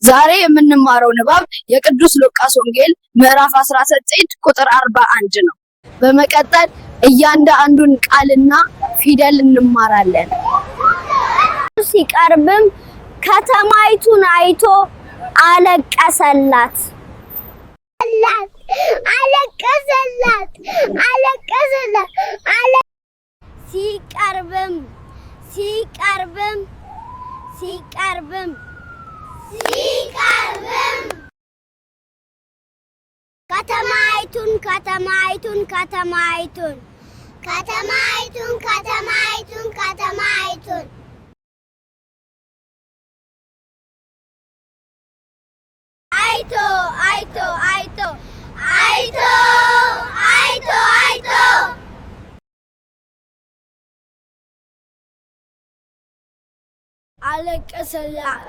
ዛሬ የምንማረው ንባብ የቅዱስ ሉቃስ ወንጌል ምዕራፍ 19 ቁጥር 41 ነው። በመቀጠል እያንዳንዱን ቃልና ፊደል እንማራለን። ሲቀርብም ከተማይቱን አይቶ አለቀሰላት። ሲቀርብም ከተማይቱን አይቶ አለቀሰላት።